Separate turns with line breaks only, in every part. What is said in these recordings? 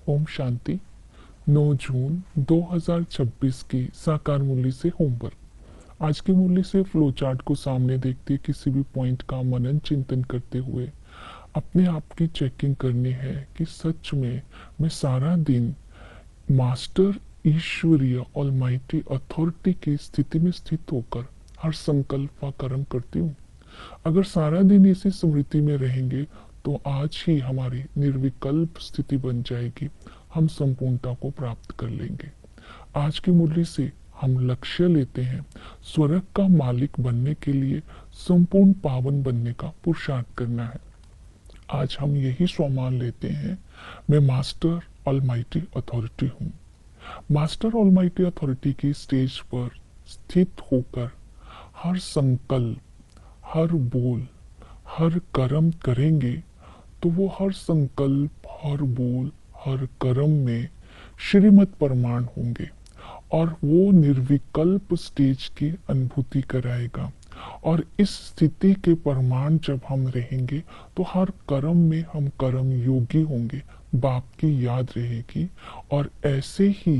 ओम शांति। 9 जून 2026 की साकार मुरली से होमवर्क। आज की मुरली से फ्लो चार्ट को सामने देखते किसी भी पॉइंट का मनन चिंतन करते हुए अपने आप की चेकिंग करनी है कि सच में मैं सारा दिन मास्टर ईश्वरीय ऑलमाइटी अथॉरिटी की स्थिति में स्थित होकर हर संकल्प व कर्म करती हूँ। अगर सारा दिन इसी स्मृति में रहेंगे तो आज ही हमारी निर्विकल्प स्थिति बन जाएगी। हम संपूर्णता को प्राप्त कर लेंगे। आज की मुरली से हम लक्ष्य लेते हैं स्वर्ग का मालिक बनने के लिए संपूर्ण पावन बनने का पुरुषार्थ करना है। आज हम यही स्वमान लेते हैं, मैं मास्टर ऑलमाइटी अथॉरिटी हूँ। मास्टर ऑलमाइटी अथॉरिटी की स्टेज पर स्थित होकर हर संकल्प, हर बोल, हर कर्म करेंगे तो वो हर संकल्प, हर बोल, हर कर्म में श्रीमत प्रमाण होंगे और वो निर्विकल्प स्टेज की अनुभूति कराएगा। और इस स्थिति के प्रमाण जब हम रहेंगे तो हर कर्म में हम कर्म योगी होंगे, बाप की याद रहेगी और ऐसे ही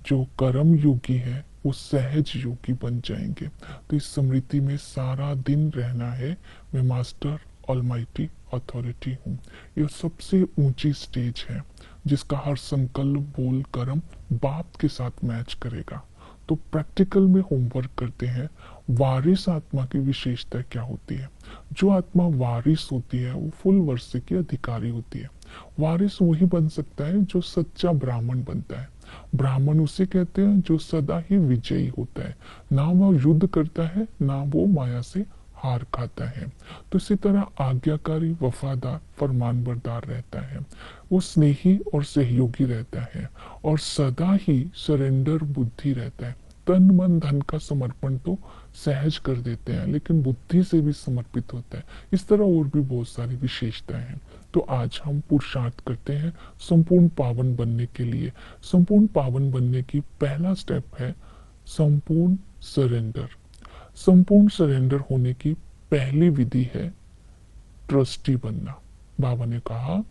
जो कर्म योगी है वो सहज योगी बन जाएंगे। तो इस स्मृति में सारा दिन रहना है, मैं मास्टर ऑलमाइटी अथॉरिटी हूँ। ये सबसे ऊंची स्टेज है जिसका हर संकल्प, बोल, कर्म बाप के साथ मैच करेगा। तो प्रैक्टिकल में होमवर्क करते हैं, वारिस आत्मा की विशेषता क्या होती है। जो आत्मा वारिस होती है वो फुल वर्ष की अधिकारी होती है। वारिस वही बन सकता है जो सच्चा ब्राह्मण बनता है। ब्राह्मण उसे कहते हैं जो सदा ही विजयी होता है, ना वो युद्ध करता है ना वो माया से हार खाता है। तो इसी तरह आज्ञाकारी, वफादार, फरमानबरदार रहता है, वो स्नेही और सहयोगी रहता है और सदा ही सरेंडर बुद्धि रहता है। तन मन धन का समर्पण तो सहज कर देते हैं लेकिन बुद्धि से भी समर्पित होता है। इस तरह और भी बहुत सारी विशेषताएं हैं। तो आज हम पुरुषार्थ करते हैं संपूर्ण पावन बनने के लिए। संपूर्ण पावन बनने की पहला स्टेप है संपूर्ण सरेंडर। संपूर्ण सरेंडर होने की पहली विधि है ट्रस्टी बनना। बाबा ने कहा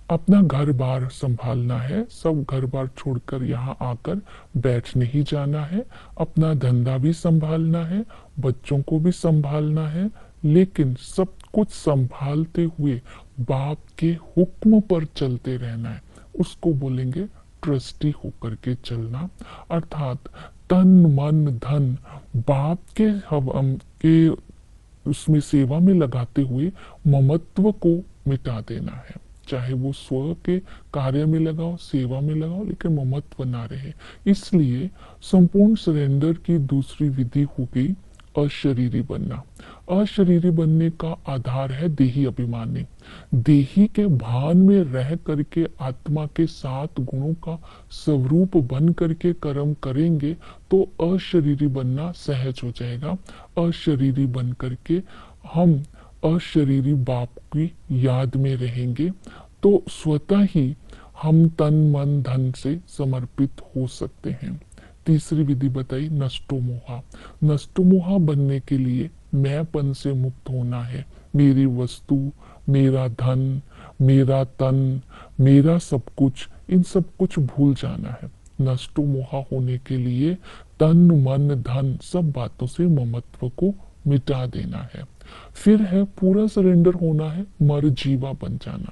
अपना घर बार संभालना है, सब घर बार छोड़कर यहाँ आकर बैठ नहीं जाना है। अपना धंधा भी संभालना है, बच्चों को भी संभालना है, लेकिन सब कुछ संभालते हुए बाप के हुक्म पर चलते रहना है। उसको बोलेंगे ट्रस्टी होकर के चलना। अर्थात तन मन धन बाप के के उसमें सेवा में लगाते हुए ममत्व को मिटा देना है। चाहे वो स्व के कार्य में लगाओ, सेवा में लगाओ, लेकिन ममत्व ना रहे। इसलिए संपूर्ण सरेंडर की दूसरी विधि हो गई अशरीरी बनना। अशरीरी बनने का आधार है देही अभिमानी। देही के भान में रह करके आत्मा के 7 गुणों का स्वरूप बन करके कर्म करेंगे तो अशरीरी बनना सहज हो जाएगा। अशरीरी बन करके हम अशरीरी बाप की याद में रहेंगे तो स्वतः ही हम तन मन धन से समर्पित हो सकते हैं। तीसरी विधि बताई नष्टो मोहा। नष्टो मोहा बनने के लिए मैंपन से मुक्त होना है। मेरी वस्तु, मेरा धन, मेरा तन, मेरा सब कुछ, इन सब कुछ भूल जाना है। नष्टो मोहा होने के लिए तन मन धन सब बातों से ममत्व को मिटा देना है। फिर है पूरा सरेंडर होना है, मर जीवा बन जाना।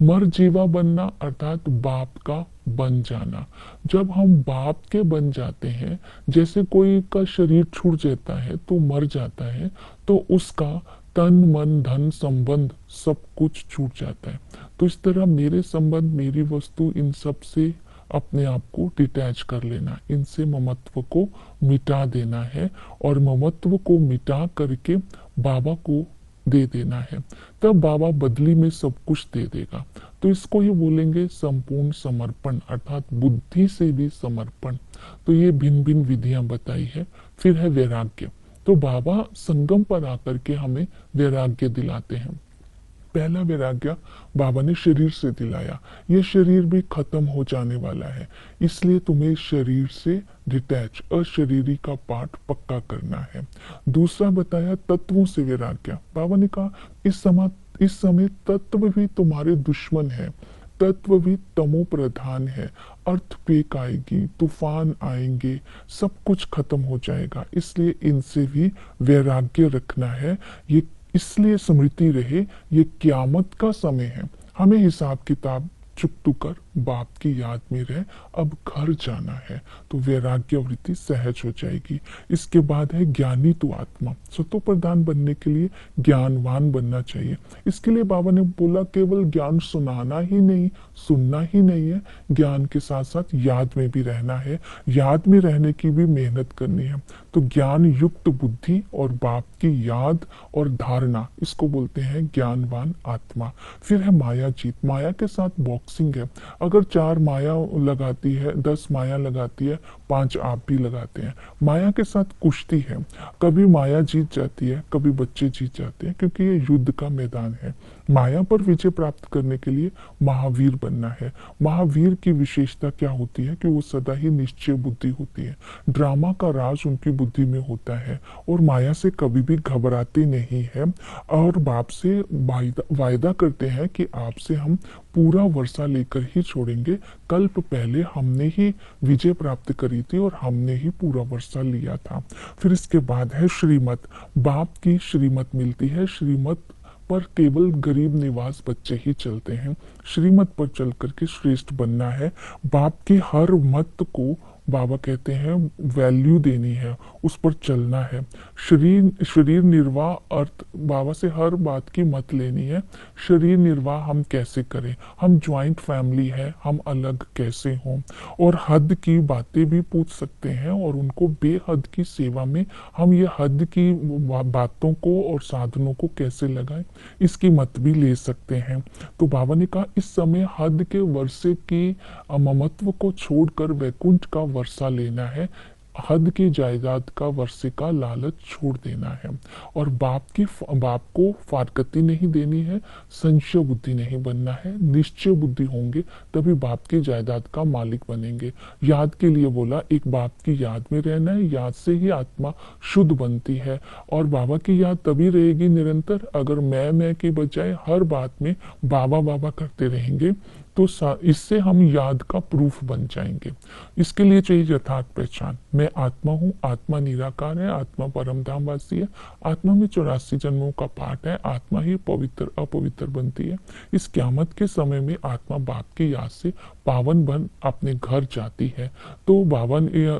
मर जीवा बनना अर्थात बाप का बन जाना। जब हम बाप के बन जाते हैं, जैसे कोई का शरीर छूट जाता है तो मर जाता है, तो उसका तन मन धन संबंध सब कुछ छूट जाता है। तो इस तरह मेरे संबंध, मेरी वस्तु, इन सब से अपने आप को डिटैच कर लेना, इनसे ममत्व को मिटा देना है और ममत्व को मिटा करके बाबा को दे देना है। तब बाबा बदली में सब कुछ दे देगा। तो इसको ये बोलेंगे संपूर्ण समर्पण, अर्थात बुद्धि से भी समर्पण। तो ये भिन्न भिन्न विधियां बताई है। फिर है वैराग्य। तो बाबा संगम पर आकर के हमें वैराग्य दिलाते हैं। पहला वैराग्य बाबा ने शरीर से दिलाया। ये शरीर भी खत्म हो जाने वाला है, इसलिए तुम्हें शरीर से डिटैच, अशरीरी का पाठ पक्का करना है। दूसरा बताया तत्वों से वैराग्य। बाबा ने कहा इस समय तत्व भी तुम्हारे दुश्मन है। तत्व भी तमो प्रधान है। अर्थक्वेक आएगी, तूफान आएंगे, सब कुछ खत्म हो जाएगा। इसलिए इनसे भी वैराग्य रखना है। ये इसलिए स्मृति रहे, ये क्यामत का समय है। हमें हिसाब किताब चुकतू कर बाप की याद में रह, अब घर जाना है। तो वैराग्य वृत्ति सहज हो जाएगी। इसके बाद है ज्ञानी तू आत्मा। सतो प्रधान बनने के लिए ज्ञानवान बनना चाहिए। इसके लिए बाबा ने बोला केवल ज्ञान सुनाना ही नहीं, सुनना ही नहीं है, ज्ञान के साथ साथ याद में भी रहना है। याद में रहने की भी मेहनत करनी है। तो ज्ञान युक्त बुद्धि और बाप की याद और धारणा, इसको बोलते हैं ज्ञानवान आत्मा। फिर है माया जीत। माया के साथ बॉक्सिंग है। अगर 4 माया लगाती है, 10 माया लगाती है, 5 आप भी लगाते हैं। माया के साथ कुश्ती है। कभी माया जीत जाती है, कभी बच्चे जीत जाते हैं, क्योंकि ये युद्ध का मैदान है। माया पर विजय प्राप्त करने के लिए महावीर बनना है। महावीर की विशेषता क्या होती है कि वो सदा ही निश्चय बुद्धि होती है। ड्रामा का राज उनकी बुद्धि में होता है और माया से कभी भी घबराते नहीं है और बाप से वायदा करते हैं कि आपसे हम पूरा वर्षा लेकर ही छोड़ेंगे। कल्प पहले हमने ही विजय प्राप्त करी थी और हमने ही पूरा वर्षा लिया था। फिर इसके बाद है श्रीमत। बाप की श्रीमत मिलती है। श्रीमत पर केवल गरीब निवास बच्चे ही चलते हैं। श्रीमत पर चल करके श्रेष्ठ बनना है। बाप की हर मत को बाबा कहते हैं वैल्यू देनी है, उस पर चलना है। शरीर निर्वाह अर्थ बाबा से हर बात की मत लेनी है। शरीर निर्वाह हम कैसे करें, हम ज्वाइंट फैमिली है, हम अलग कैसे हों, और हद की बातें भी पूछ सकते हैं और उनको बेहद की सेवा में हम ये हद की बातों को और साधनों को कैसे लगाएं, इसकी मत भी ले सकते हैं। तो बाबा ने कहा इस समय हद के वर्षे की ममत्व को छोड़कर वैकुंठ का वर्षा लेना है। हद की जायदाद का वर्षे का लालच छोड़ देना है और बाप को फारकती नहीं देनी है, संशय बुद्धि नहीं बनना है। निश्चय बुद्धि होंगे तभी बाप की जायदाद का मालिक बनेंगे। याद के लिए बोला एक बाप की याद में रहना है। याद से ही आत्मा शुद्ध बनती है और बाबा की याद तभी रहेगी निरंतर अगर मैं की बजाय हर बात में बाबा बाबा करते रहेंगे। तो इससे हम याद का प्रूफ बन जाएंगे। इसके लिए चाहिए यथार्थ पहचान। मैं आत्मा हूँ, आत्मा निराकार है, आत्मा परम धाम वासी है, आत्मा में 84 जन्मों का पाठ है, आत्मा ही पवित्र अपवित्र बनती है। इस क्यामत के समय में आत्मा बाप की याद से पावन बन अपने घर जाती है। तो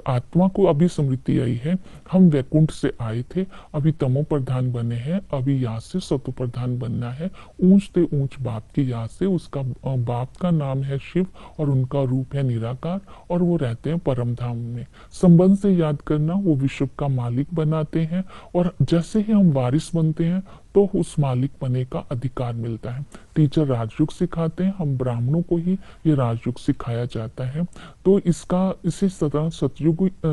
आत्मा को अभी स्मृति आई है, हम वैकुंठ से आए थे, अभी तमो प्रधान बने हैं, अभी याद से सतो प्रधान बनना है। ऊंच से ऊंच बाप की याद से, उसका बाप का नाम है शिव और उनका रूप है निराकार और वो रहते हैं परम धाम में। संबंध से याद करना, वो विश्व का मालिक बनाते हैं और जैसे ही हम वारिस बनते हैं तो उस मालिक बने का अधिकार मिलता है। टीचर राजयोग सिखाते हैं, हम ब्राह्मणों को ही ये राजयोग सिखाया जाता है। तो इसी तरह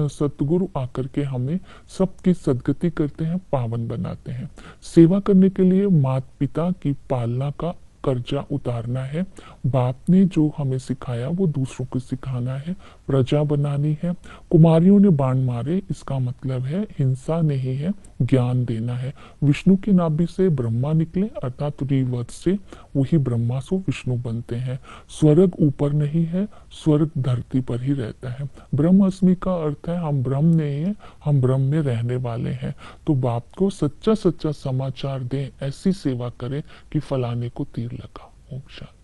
सतगुरु आकर के हमें सबकी सदगति करते हैं, पावन बनाते हैं। सेवा करने के लिए माता पिता की पालना का कर्जा उतारना है। बाप ने जो हमें सिखाया वो दूसरों को सिखाना है, प्रजा बनानी है। कुमारियों ने बाण मारे, इसका मतलब है हिंसा नहीं है, ज्ञान देना है। विष्णु की नाभि से ब्रह्मा निकले अर्थात रिवर्त से वही ब्रह्मा से विष्णु बनते हैं। स्वर्ग ऊपर नहीं है, स्वर्ग धरती पर ही रहता है। ब्रह्म अस्मि का अर्थ है हम ब्रह्म नहीं है, हम ब्रह्म में रहने वाले हैं। तो बाप को सच्चा सच्चा समाचार दें, ऐसी सेवा करें कि फलाने को तीर लगा। ओम शांति।